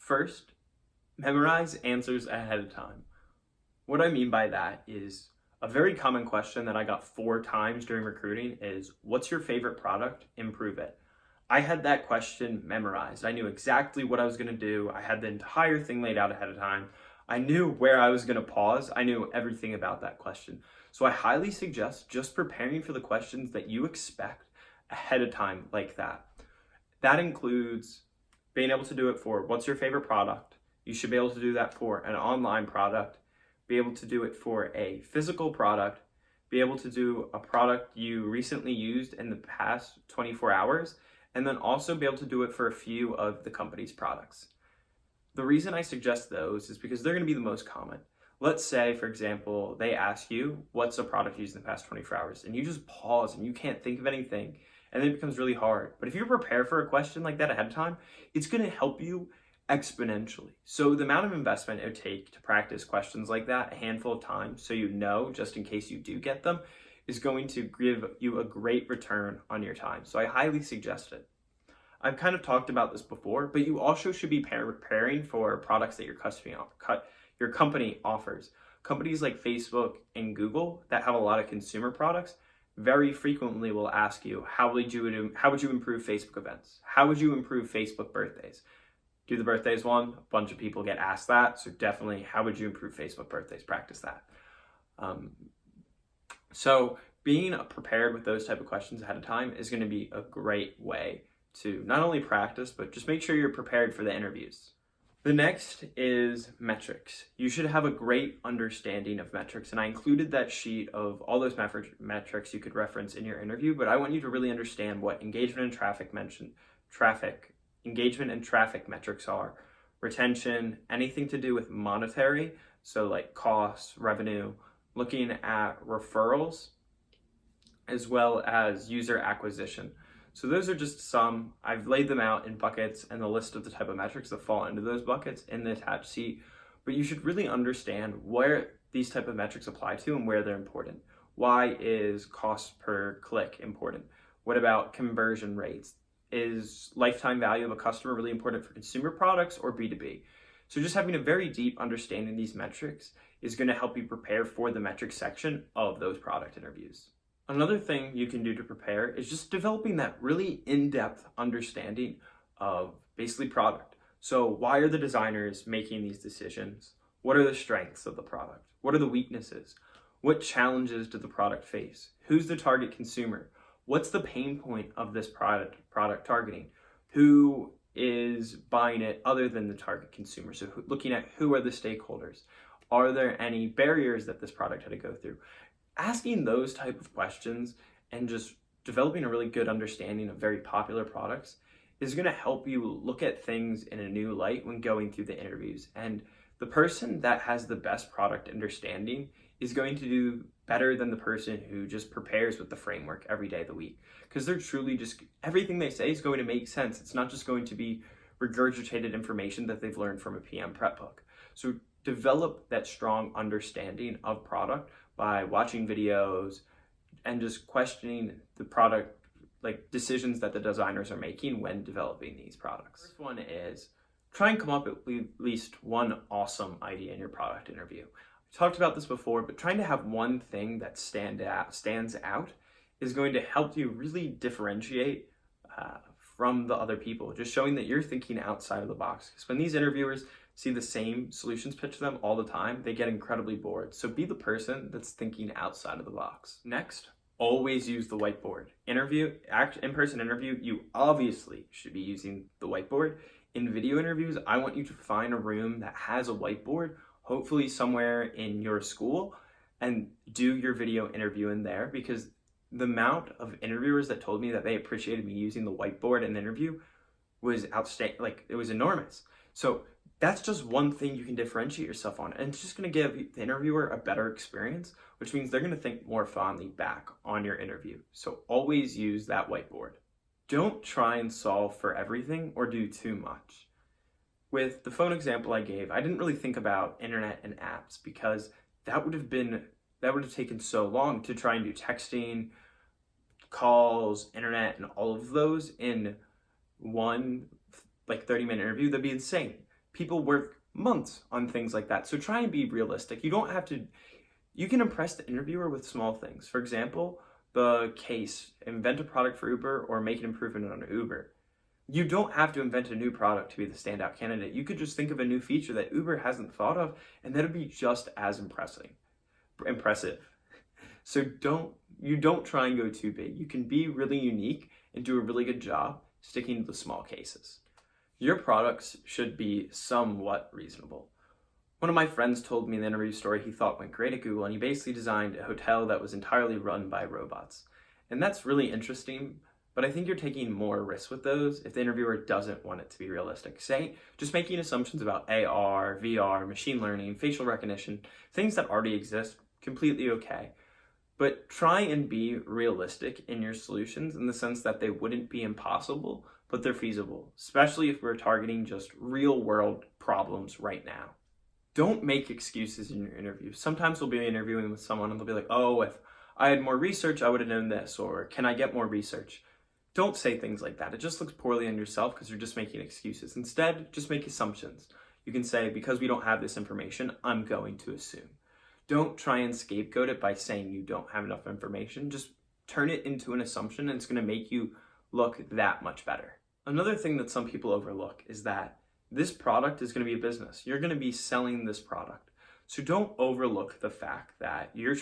First, memorize answers ahead of time. What I mean by that is a very common question that I got 4 times during recruiting is, what's your favorite product? Improve it. I had that question memorized. I knew exactly what I was going to do. I had the entire thing laid out ahead of time. I knew where I was going to pause. I knew everything about that question. So I highly suggest just preparing for the questions that you expect ahead of time like that. That includes being able to do it for what's your favorite product. You should be able to do that for an online product, be able to do it for a physical product, be able to do a product you recently used in the past 24 hours, and then also be able to do it for a few of the company's products. The reason I suggest those is because they're going to be the most common. Let's say, for example, they ask you, what's a product used in the past 24 hours? And you just pause and you can't think of anything. And then it becomes really hard. But if you prepare for a question like that ahead of time, it's going to help you exponentially. So the amount of investment it would take to practice questions like that a handful of times, so you know, just in case you do get them, is going to give you a great return on your time. So I highly suggest it. I've kind of talked about this before, but you also should be preparing for products that your company offers. Companies like Facebook and Google that have a lot of consumer products very frequently will ask you, how would you improve Facebook events? How would you improve Facebook birthdays? Do the birthdays one. A bunch of people get asked that. So definitely, how would you improve Facebook birthdays? Practice that. So being prepared with those type of questions ahead of time is going to be a great way to not only practice, but just make sure you're prepared for the interviews. The next is metrics. You should have a great understanding of metrics, and I included that sheet of all those metrics you could reference in your interview, but I want you to really understand what engagement and traffic metrics are, retention, anything to do with monetary, so like costs, revenue, looking at referrals, as well as user acquisition. So those are just some. I've laid them out in buckets and the list of the type of metrics that fall into those buckets in the attached sheet, but you should really understand where these type of metrics apply to and where they're important. Why is cost per click important? What about conversion rates? Is lifetime value of a customer really important for consumer products or B2B? So just having a very deep understanding of these metrics is going to help you prepare for the metrics section of those product interviews. Another thing you can do to prepare is just developing that really in-depth understanding of basically product. So why are the designers making these decisions? What are the strengths of the product? What are the weaknesses? What challenges does the product face? Who's the target consumer? What's the pain point of this product targeting? Who is buying it other than the target consumer? So looking at who are the stakeholders? Are there any barriers that this product had to go through? Asking those type of questions and just developing a really good understanding of very popular products is going to help you look at things in a new light when going through the interviews. And the person that has the best product understanding is going to do better than the person who just prepares with the framework every day of the week. Because they're truly just, everything they say is going to make sense. It's not just going to be regurgitated information that they've learned from a PM prep book. So develop that strong understanding of product by watching videos and just questioning the product, like decisions that the designers are making when developing these products. First one is try and come up with at least one awesome idea in your product interview. I talked about this before, but trying to have one thing that stands out is going to help you really differentiate from the other people, just showing that you're thinking outside of the box. Because when these interviewers see the same solutions pitched to them all the time, they get incredibly bored. So be the person that's thinking outside of the box. Next, always use the whiteboard. In-person interview, you obviously should be using the whiteboard. In video interviews, I want you to find a room that has a whiteboard, hopefully somewhere in your school, and do your video interview in there, because the amount of interviewers that told me that they appreciated me using the whiteboard in the interview was outstanding. Like, it was enormous. So that's just one thing you can differentiate yourself on. And it's just going to give the interviewer a better experience, which means they're going to think more fondly back on your interview. So always use that whiteboard. Don't try and solve for everything or do too much. With the phone example I gave, I didn't really think about internet and apps because that would have taken so long to try and do texting, calls, internet, and all of those in one 30-minute interview. That'd be insane. People work months on things like that. So try and be realistic. You can impress the interviewer with small things. For example, the case, invent a product for Uber or make an improvement on Uber. You don't have to invent a new product to be the standout candidate. You could just think of a new feature that Uber hasn't thought of, and that'd be just as impressive. So you don't try and go too big. You can be really unique and do a really good job sticking to the small cases. Your products should be somewhat reasonable. One of my friends told me in the interview story he thought went great at Google, and he basically designed a hotel that was entirely run by robots. And that's really interesting, but I think you're taking more risks with those if the interviewer doesn't want it to be realistic. Say, just making assumptions about AR, VR, machine learning, facial recognition, things that already exist, completely okay. But try and be realistic in your solutions in the sense that they wouldn't be impossible, but they're feasible, especially if we're targeting just real world problems right now. Don't make excuses in your interview. Sometimes we'll be interviewing with someone and they'll be like, oh, if I had more research, I would have known this, or can I get more research? Don't say things like that. It just looks poorly on yourself because you're just making excuses. Instead, just make assumptions. You can say, because we don't have this information, I'm going to assume. Don't try and scapegoat it by saying you don't have enough information. Just turn it into an assumption and it's going to make you look that much better. Another thing that some people overlook is that this product is going to be a business. You're going to be selling this product. So don't overlook the fact that you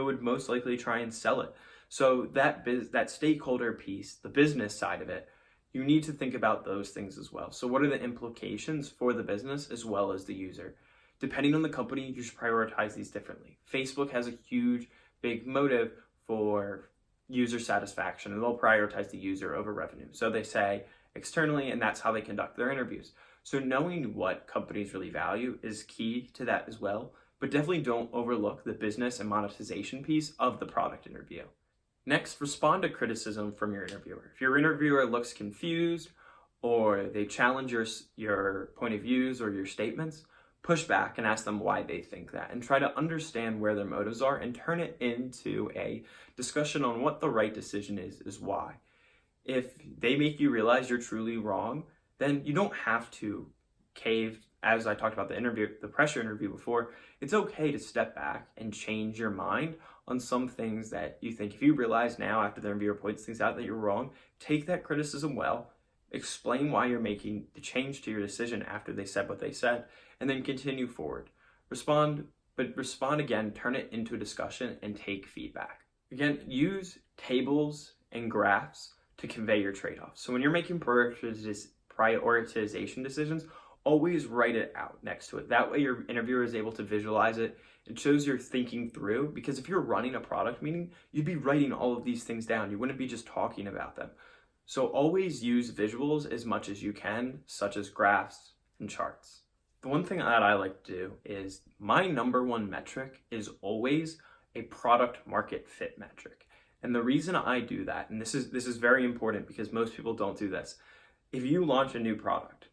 would most likely try and sell it. So that stakeholder piece, the business side of it, you need to think about those things as well. So what are the implications for the business as well as the user? Depending on the company, you should prioritize these differently. Facebook has a huge, big motive for user satisfaction, and they'll prioritize the user over revenue. So they say externally, and that's how they conduct their interviews. So knowing what companies really value is key to that as well, but definitely don't overlook the business and monetization piece of the product interview. Next, respond to criticism from your interviewer. If your interviewer looks confused or they challenge your point of views or your statements, push back and ask them why they think that and try to understand where their motives are and turn it into a discussion on what the right decision is why. If they make you realize you're truly wrong, then you don't have to cave. As I talked about the pressure interview before, it's okay to step back and change your mind on some things that you think. If you realize now after the interviewer points things out that you're wrong, take that criticism well, explain why you're making the change to your decision after they said what they said, and then continue forward. Respond again, turn it into a discussion and take feedback. Again, use tables and graphs to convey your trade-offs. So when you're making prioritization decisions, always write it out next to it. That way your interviewer is able to visualize it. It shows you're thinking through, because if you're running a product meeting, you'd be writing all of these things down. You wouldn't be just talking about them. So always use visuals as much as you can, such as graphs and charts. The one thing that I like to do is my number one metric is always a product market fit metric. And the reason I do that, and this is very important because most people don't do this. If you launch a new product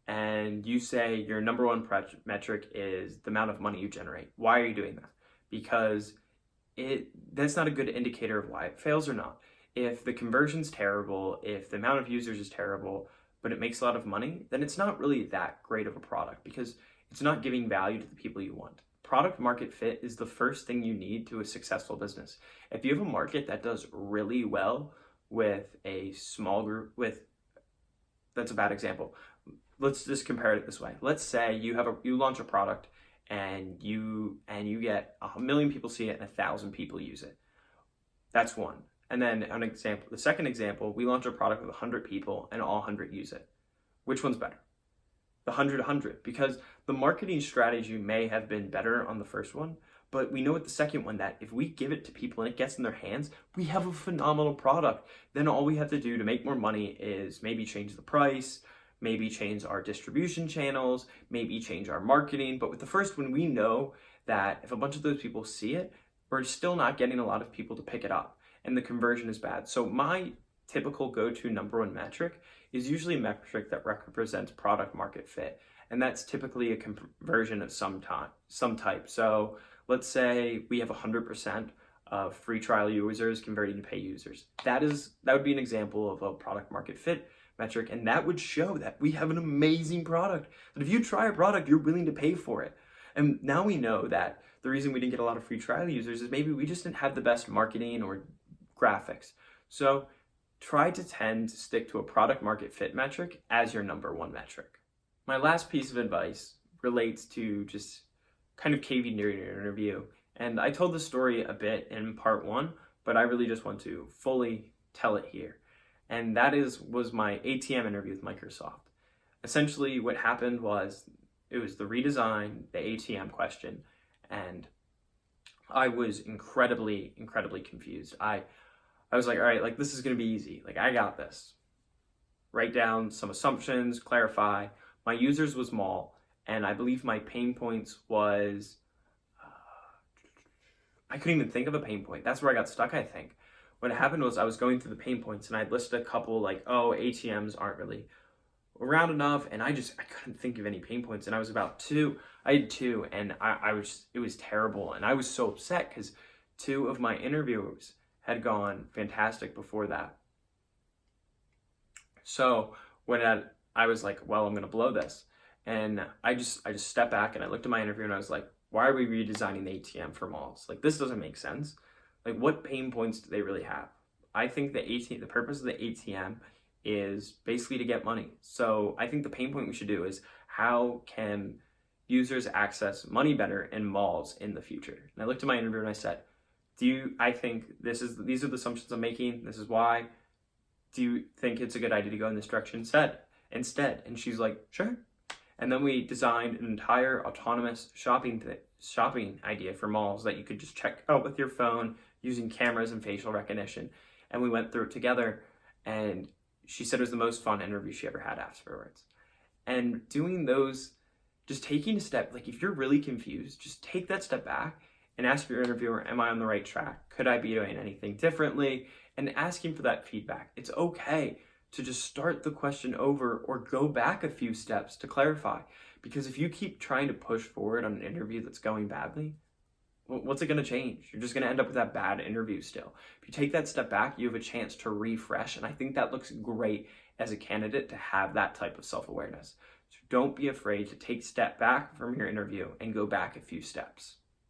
and you say your number one metric is the amount of money you generate, why are you doing that? Because that's not a good indicator of why it fails or not. If the conversion's terrible, if the amount of users is terrible, but it makes a lot of money, then it's not really that great of a product because it's not giving value to the people you want. Product market fit is the first thing you need to a successful business. If you have a market that does really well with a small group, that's a bad example. Let's just compare it this way. Let's say you launch a product and you get 1 million people see it and 1,000 people use it. That's one. And then the second example, we launch a product with 100 people and all 100 use it. Which one's better? The 100, because the marketing strategy may have been better on the first one, but we know with the second one that if we give it to people and it gets in their hands, we have a phenomenal product. Then all we have to do to make more money is maybe change the price, maybe change our distribution channels, maybe change our marketing. But with the first one, we know that if a bunch of those people see it, we're still not getting a lot of people to pick it up and the conversion is bad. So my typical go-to number one metric is usually a metric that represents product market fit. And that's typically a conversion of some type. So let's say we have 100% of free trial users converting to pay users. That would be an example of a product market fit metric, and that would show that we have an amazing product. That if you try a product, you're willing to pay for it. And now we know that the reason we didn't get a lot of free trial users is maybe we just didn't have the best marketing or graphics. So try to tend to stick to a product market fit metric as your number one metric. My last piece of advice relates to just kind of caving during your interview. And I told the story a bit in part one, but I really just want to fully tell it here. And that was my ATM interview with Microsoft. Essentially what happened was it was the redesign, the ATM question, and I was incredibly confused. I was like, all right, like this is gonna be easy. Like I got this. Write down some assumptions, clarify. My users was mall, and I believe my pain points was, I couldn't even think of a pain point. That's where I got stuck, I think. What happened was I was going through the pain points and I listed a couple like, oh, ATMs aren't really around enough, and I couldn't think of any pain points, and I had two, and it was terrible, and I was so upset because 2 of my interviewers had gone fantastic before that. So when I was like, well, I'm gonna blow this, and I just stepped back and I looked at my interview and I was like, why are we redesigning the ATM for malls? Like this doesn't make sense. Like what pain points do they really have? I think the purpose of the ATM is basically to get money. So I think the pain point we should do is how can users access money better in malls in the future? And I looked at my interview and I said, I think these are the assumptions I'm making, this is why. Do you think it's a good idea to go in this direction instead? And she's like, sure. And then we designed an entire autonomous shopping idea for malls that you could just check out with your phone using cameras and facial recognition. And we went through it together, and she said it was the most fun interview she ever had afterwards. And doing those, just taking a step, like if you're really confused, just take that step back and ask your interviewer, am I on the right track? Could I be doing anything differently? And asking for that feedback. It's okay to just start the question over or go back a few steps to clarify. Because if you keep trying to push forward on an interview that's going badly, what's it going to change? You're just going to end up with that bad interview still. If you take that step back, you have a chance to refresh. And I think that looks great as a candidate to have that type of self-awareness. So don't be afraid to take a step back from your interview and go back a few steps.